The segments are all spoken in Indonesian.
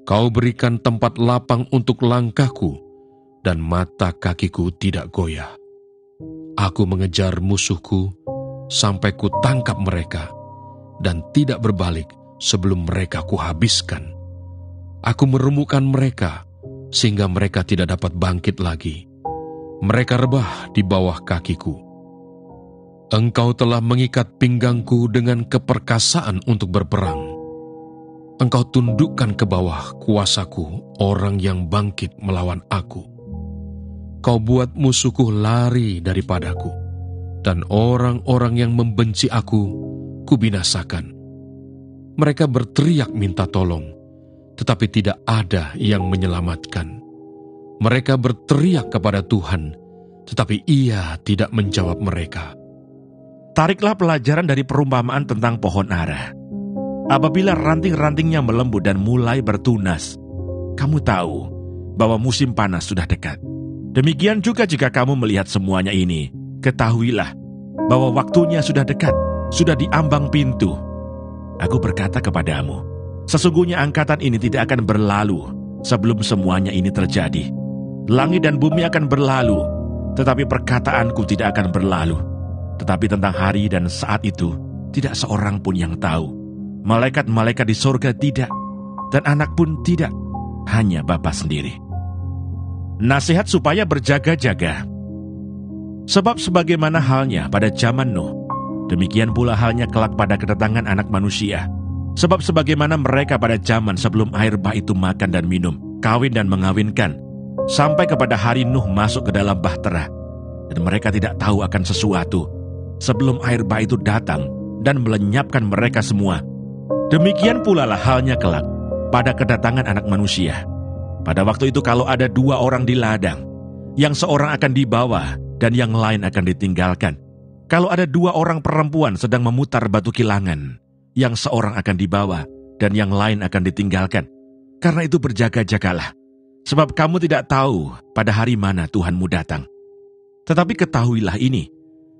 Kau berikan tempat lapang untuk langkahku, dan mata kakiku tidak goyah. Aku mengejar musuhku sampai ku tangkap mereka, dan tidak berbalik sebelum mereka kuhabiskan. Aku meremukkan mereka, sehingga mereka tidak dapat bangkit lagi. Mereka rebah di bawah kakiku. Engkau telah mengikat pinggangku dengan keperkasaan untuk berperang. Engkau tundukkan ke bawah kuasaku orang yang bangkit melawan aku. Kau buat musuhku lari daripadaku, dan orang-orang yang membenci aku, kubinasakan. Mereka berteriak minta tolong, tetapi tidak ada yang menyelamatkan. Mereka berteriak kepada Tuhan, tetapi Ia tidak menjawab mereka. Tariklah pelajaran dari perumpamaan tentang pohon ara. Apabila ranting-rantingnya melembut dan mulai bertunas, kamu tahu bahwa musim panas sudah dekat. Demikian juga jika kamu melihat semuanya ini, ketahuilah bahwa waktunya sudah dekat, sudah di ambang pintu. Aku berkata kepadamu, sesungguhnya angkatan ini tidak akan berlalu sebelum semuanya ini terjadi. Langit dan bumi akan berlalu, tetapi perkataanku tidak akan berlalu. Tetapi tentang hari dan saat itu, tidak seorang pun yang tahu. Malaikat-malaikat di sorga tidak, dan anak pun tidak, hanya Bapa sendiri. Nasihat supaya berjaga-jaga. Sebab sebagaimana halnya pada zaman Nuh, demikian pula halnya kelak pada kedatangan Anak Manusia. Sebab sebagaimana mereka pada zaman sebelum air bah itu makan dan minum, kawin dan mengawinkan, sampai kepada hari Nuh masuk ke dalam bahtera, dan mereka tidak tahu akan sesuatu, sebelum air bah itu datang dan melenyapkan mereka semua. Demikian pula lah halnya kelak pada kedatangan Anak Manusia. Pada waktu itu kalau ada 2 orang di ladang, yang seorang akan dibawa dan yang lain akan ditinggalkan. Kalau ada 2 orang perempuan sedang memutar batu kilangan, yang seorang akan dibawa dan yang lain akan ditinggalkan. Karena itu berjaga-jagalah, sebab kamu tidak tahu pada hari mana Tuhanmu datang. Tetapi ketahuilah ini,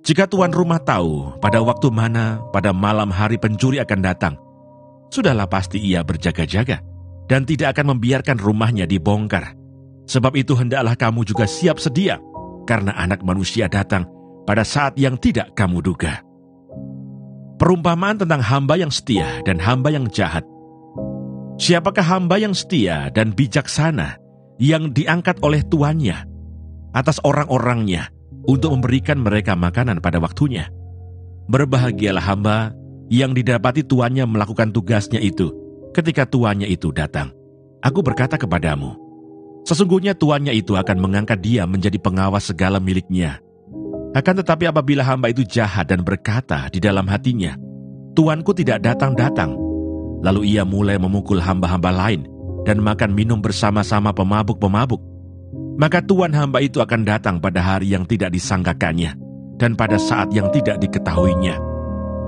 jika tuan rumah tahu pada waktu mana pada malam hari pencuri akan datang, sudahlah pasti ia berjaga-jaga dan tidak akan membiarkan rumahnya dibongkar. Sebab itu hendaklah kamu juga siap sedia, karena Anak Manusia datang pada saat yang tidak kamu duga. Perumpamaan tentang hamba yang setia dan hamba yang jahat. Siapakah hamba yang setia dan bijaksana yang diangkat oleh tuannya atas orang-orangnya untuk memberikan mereka makanan pada waktunya? Berbahagialah hamba yang didapati tuannya melakukan tugasnya itu ketika tuannya itu datang. Aku berkata kepadamu, sesungguhnya tuannya itu akan mengangkat dia menjadi pengawas segala miliknya. Akan tetapi apabila hamba itu jahat dan berkata di dalam hatinya, Tuanku tidak datang-datang, lalu ia mulai memukul hamba-hamba lain dan makan minum bersama-sama pemabuk-pemabuk, maka tuan hamba itu akan datang pada hari yang tidak disangkakannya dan pada saat yang tidak diketahuinya,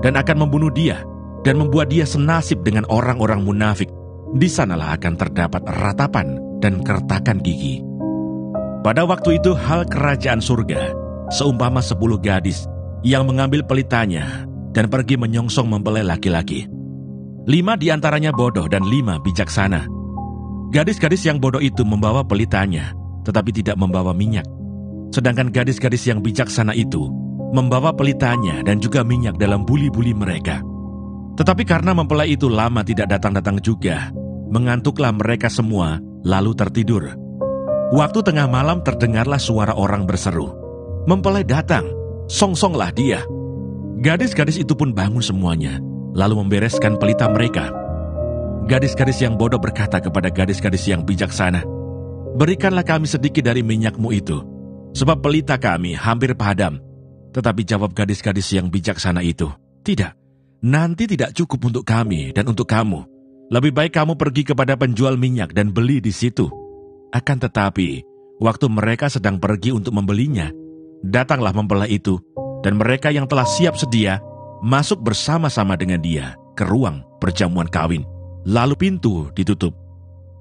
dan akan membunuh dia dan membuat dia senasib dengan orang-orang munafik. Di sanalah akan terdapat ratapan dan kertakan gigi. Pada waktu itu hal kerajaan surga seumpama 10 gadis yang mengambil pelitanya dan pergi menyongsong mempelai laki-laki. 5 diantaranya bodoh dan 5 bijaksana. Gadis-gadis yang bodoh itu membawa pelitanya, tetapi tidak membawa minyak. Sedangkan gadis-gadis yang bijaksana itu membawa pelitanya dan juga minyak dalam buli-buli mereka. Tetapi karena mempelai itu lama tidak datang-datang juga, mengantuklah mereka semua lalu tertidur. Waktu tengah malam terdengarlah suara orang berseru, "Mempelai datang, songsonglah dia." Gadis-gadis itu pun bangun semuanya, lalu membereskan pelita mereka. Gadis-gadis yang bodoh berkata kepada gadis-gadis yang bijaksana, "Berikanlah kami sedikit dari minyakmu itu, sebab pelita kami hampir padam." Tetapi jawab gadis-gadis yang bijaksana itu, "Tidak, nanti tidak cukup untuk kami dan untuk kamu. Lebih baik kamu pergi kepada penjual minyak dan beli di situ." Akan tetapi, waktu mereka sedang pergi untuk membelinya, datanglah mempelai itu, dan mereka yang telah siap sedia masuk bersama-sama dengan dia ke ruang perjamuan kawin. Lalu pintu ditutup.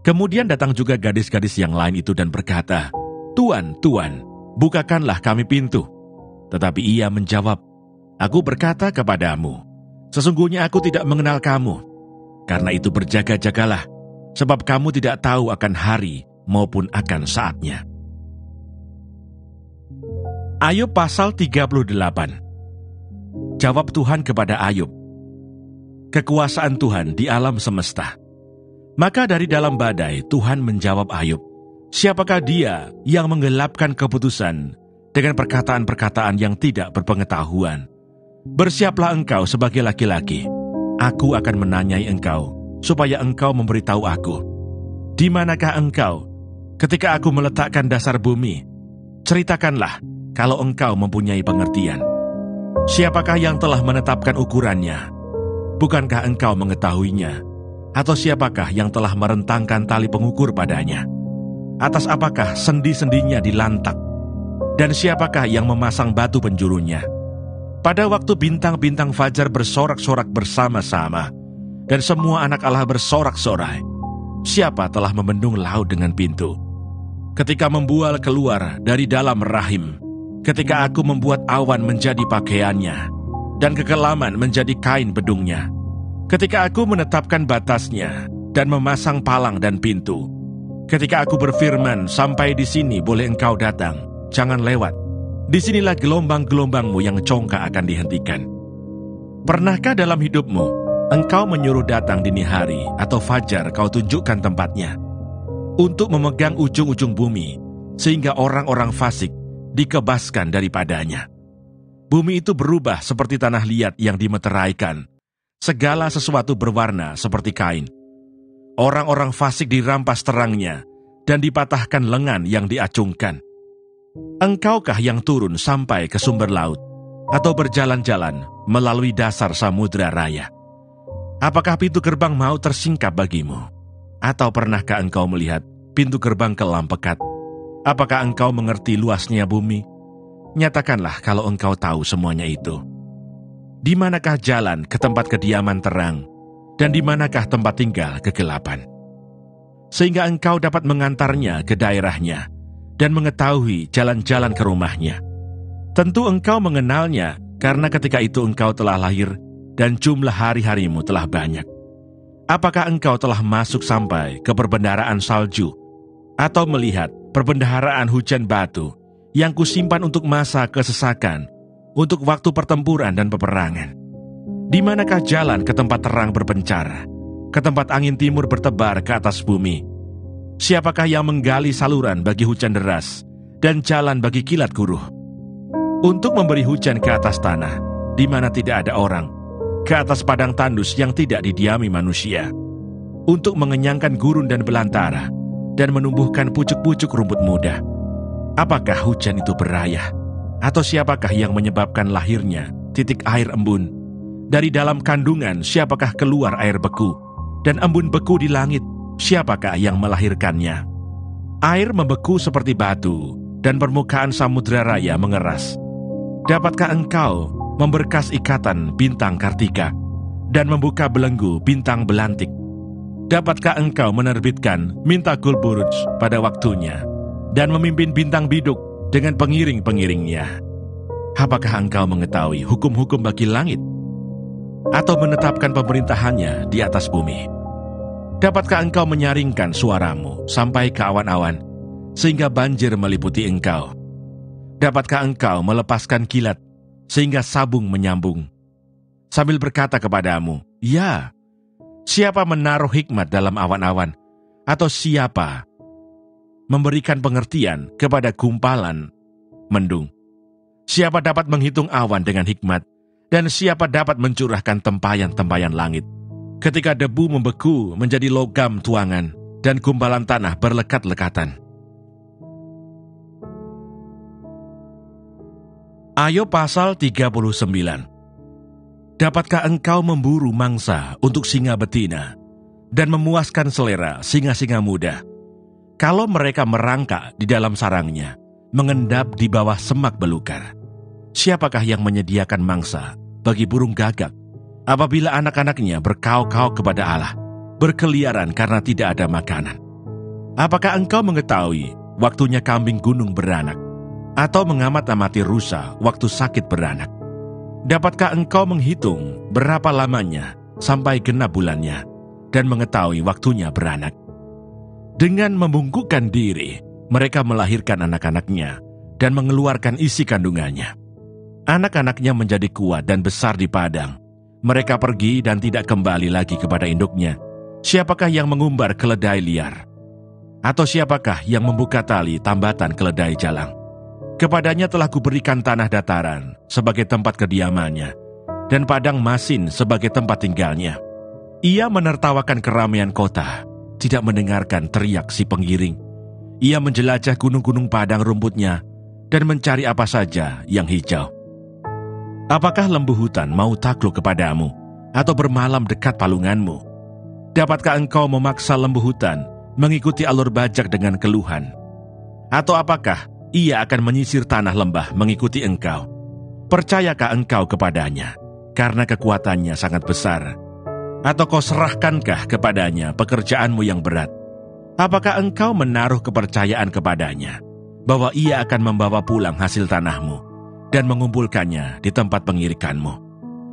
Kemudian datang juga gadis-gadis yang lain itu dan berkata, "Tuan, Tuan, bukakanlah kami pintu." Tetapi ia menjawab, "Aku berkata kepadamu, sesungguhnya aku tidak mengenal kamu." Karena itu berjaga-jagalah, sebab kamu tidak tahu akan hari maupun akan saatnya. Ayub pasal 38. Jawab Tuhan kepada Ayub. Kekuasaan Tuhan di alam semesta. Maka dari dalam badai Tuhan menjawab Ayub, siapakah dia yang menggelapkan keputusan dengan perkataan-perkataan yang tidak berpengetahuan? Bersiaplah engkau sebagai laki-laki. Aku akan menanyai engkau, supaya engkau memberitahu aku. Di manakah engkau ketika aku meletakkan dasar bumi? Ceritakanlah kalau engkau mempunyai pengertian. Siapakah yang telah menetapkan ukurannya? Bukankah engkau mengetahuinya? Atau siapakah yang telah merentangkan tali pengukur padanya? Atas apakah sendi-sendinya dilantak? Dan siapakah yang memasang batu penjurunya? Pada waktu bintang-bintang fajar bersorak-sorak bersama-sama, dan semua anak Allah bersorak-sorai, siapa telah membendung laut dengan pintu? Ketika membual keluar dari dalam rahim, ketika aku membuat awan menjadi pakaiannya, dan kekelaman menjadi kain bedungnya, ketika aku menetapkan batasnya dan memasang palang dan pintu, ketika aku berfirman, sampai di sini boleh engkau datang, jangan lewat. Disinilah gelombang-gelombangmu yang congkak akan dihentikan. Pernahkah dalam hidupmu engkau menyuruh datang dini hari atau fajar kau tunjukkan tempatnya, untuk memegang ujung-ujung bumi, sehingga orang-orang fasik dikebaskan daripadanya? Bumi itu berubah seperti tanah liat yang dimeteraikan. Segala sesuatu berwarna seperti kain. Orang-orang fasik dirampas terangnya dan dipatahkan lengan yang diacungkan. Engkaukah yang turun sampai ke sumber laut, atau berjalan-jalan melalui dasar samudra raya? Apakah pintu gerbang maut tersingkap bagimu? Atau pernahkah engkau melihat pintu gerbang kelam pekat? Apakah engkau mengerti luasnya bumi? Nyatakanlah kalau engkau tahu semuanya itu. Di manakah jalan ke tempat kediaman terang, dan di manakah tempat tinggal kegelapan? Sehingga engkau dapat mengantarnya ke daerahnya, dan mengetahui jalan-jalan ke rumahnya. Tentu engkau mengenalnya, karena ketika itu engkau telah lahir, dan jumlah hari-harimu telah banyak. Apakah engkau telah masuk sampai ke perbendaharaan salju, atau melihat perbendaharaan hujan batu, yang kusimpan untuk masa kesesakan, untuk waktu pertempuran dan peperangan? Di manakah jalan ke tempat terang berpencar, ke tempat angin timur bertebar ke atas bumi? Siapakah yang menggali saluran bagi hujan deras, dan jalan bagi kilat guruh? Untuk memberi hujan ke atas tanah, di mana tidak ada orang, ke atas padang tandus yang tidak didiami manusia, untuk mengenyangkan gurun dan belantara, dan menumbuhkan pucuk-pucuk rumput muda. Apakah hujan itu berayah? Atau siapakah yang menyebabkan lahirnya titik air embun? Dari dalam kandungan siapakah keluar air beku? Dan embun beku di langit, siapakah yang melahirkannya? Air membeku seperti batu, dan permukaan samudra raya mengeras. Dapatkah engkau memberkas ikatan bintang Kartika, dan membuka belenggu bintang belantik? Dapatkah engkau menerbitkan Mintagul Buruj pada waktunya, dan memimpin bintang biduk dengan pengiring-pengiringnya? Apakah engkau mengetahui hukum-hukum bagi langit, atau menetapkan pemerintahannya di atas bumi? Dapatkah engkau menyaringkan suaramu sampai ke awan-awan, sehingga banjir meliputi engkau? Dapatkah engkau melepaskan kilat, sehingga sabung menyambung? Sambil berkata kepadamu, ya, siapa menaruh hikmat dalam awan-awan? Atau siapa memberikan pengertian kepada gumpalan mendung? Siapa dapat menghitung awan dengan hikmat, dan siapa dapat mencurahkan tempayan-tempayan langit? Ketika debu membeku menjadi logam tuangan, dan gumpalan tanah berlekat-lekatan. Ayub pasal 39. Dapatkah engkau memburu mangsa untuk singa betina, dan memuaskan selera singa-singa muda? Kalau mereka merangkak di dalam sarangnya, mengendap di bawah semak belukar, siapakah yang menyediakan mangsa bagi burung gagak, apabila anak-anaknya berkauk-kauk kepada Allah, berkeliaran karena tidak ada makanan? Apakah engkau mengetahui waktunya kambing gunung beranak, atau mengamat-amati rusa waktu sakit beranak? Dapatkah engkau menghitung berapa lamanya sampai genap bulannya, dan mengetahui waktunya beranak. Dengan membungkukkan diri, mereka melahirkan anak-anaknya dan mengeluarkan isi kandungannya. Anak-anaknya menjadi kuat dan besar di padang. Mereka pergi dan tidak kembali lagi kepada induknya. Siapakah yang mengumbar keledai liar? Atau siapakah yang membuka tali tambatan keledai jalang? Kepadanya telah kuberikan tanah dataran sebagai tempat kediamannya, dan padang masin sebagai tempat tinggalnya. Ia menertawakan keramaian kota, tidak mendengarkan teriak si penggiring. Ia menjelajah gunung-gunung padang rumputnya, dan mencari apa saja yang hijau. Apakah lembu hutan mau takluk kepadamu, atau bermalam dekat palunganmu? Dapatkah engkau memaksa lembu hutan mengikuti alur bajak dengan keluhan? Atau apakah ia akan menyisir tanah lembah mengikuti engkau? Percayakah engkau kepadanya, karena kekuatannya sangat besar? Atau kau serahkankah kepadanya pekerjaanmu yang berat? Apakah engkau menaruh kepercayaan kepadanya, bahwa ia akan membawa pulang hasil tanahmu, dan mengumpulkannya di tempat pengirikanmu?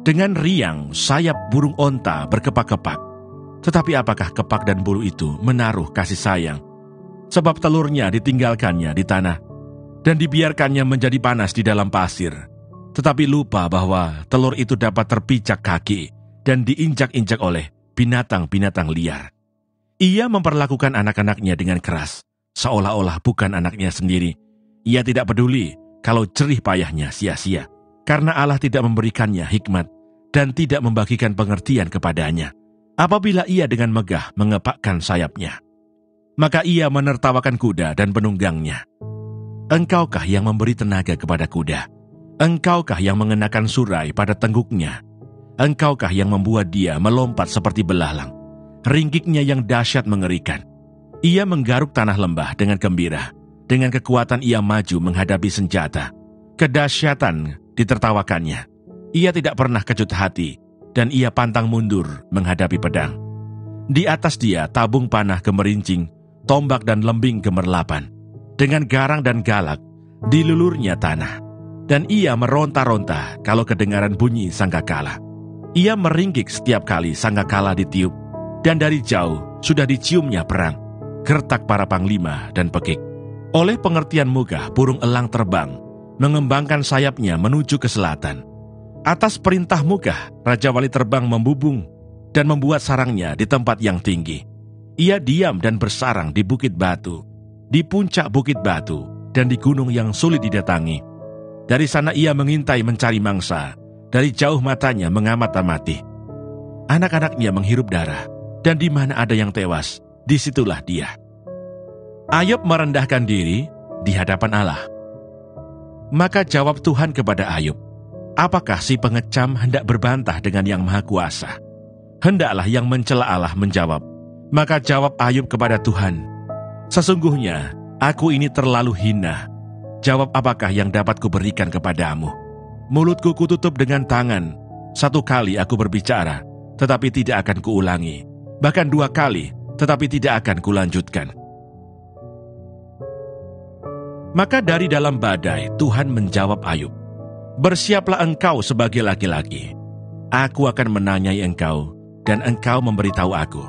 Dengan riang, sayap burung onta berkepak-kepak. Tetapi apakah kepak dan bulu itu menaruh kasih sayang? Sebab telurnya ditinggalkannya di tanah, dan dibiarkannya menjadi panas di dalam pasir. Tetapi lupa bahwa telur itu dapat terpijak kaki dan diinjak-injak oleh binatang-binatang liar. Ia memperlakukan anak-anaknya dengan keras, seolah-olah bukan anaknya sendiri. Ia tidak peduli kalau jerih payahnya sia-sia, karena Allah tidak memberikannya hikmat dan tidak membagikan pengertian kepadanya. Apabila ia dengan megah mengepakkan sayapnya, maka ia menertawakan kuda dan penunggangnya. Engkaukah yang memberi tenaga kepada kuda? Engkaukah yang mengenakan surai pada tengguknya? Engkaukah yang membuat dia melompat seperti belalang? Ringgiknya yang dahsyat mengerikan. Ia menggaruk tanah lembah dengan gembira. Dengan kekuatan ia maju menghadapi senjata. Kedahsyatan ditertawakannya. Ia tidak pernah kejut hati, dan ia pantang mundur menghadapi pedang. Di atas dia tabung panah gemerincing, tombak dan lembing gemerlapan. Dengan garang dan galak, dilulurnya tanah. Dan ia meronta-ronta kalau kedengaran bunyi sangkakala. Ia meringkik setiap kali sangkakala ditiup, dan dari jauh sudah diciumnya perang, gertak para panglima dan pekik. Oleh pengertian Mugah, burung elang terbang, mengembangkan sayapnya menuju ke selatan. Atas perintah Mugah, Raja Wali terbang membubung dan membuat sarangnya di tempat yang tinggi. Ia diam dan bersarang di bukit batu, di puncak bukit batu, dan di gunung yang sulit didatangi. Dari sana ia mengintai mencari mangsa, dari jauh matanya mengamat-amati. Anak-anaknya menghirup darah, dan di mana ada yang tewas, disitulah dia. Ayub merendahkan diri di hadapan Allah. Maka jawab Tuhan kepada Ayub, apakah si pengecam hendak berbantah dengan Yang Maha Kuasa? Hendaklah yang mencela Allah menjawab. Maka jawab Ayub kepada Tuhan, sesungguhnya aku ini terlalu hina. Jawab apakah yang dapat kuberikan kepadamu? Mulutku kututup dengan tangan. 1 kali aku berbicara, tetapi tidak akan kuulangi. Bahkan 2 kali, tetapi tidak akan kulanjutkan. Maka dari dalam badai, Tuhan menjawab Ayub, bersiaplah engkau sebagai laki-laki. Aku akan menanyai engkau, dan engkau memberitahu aku.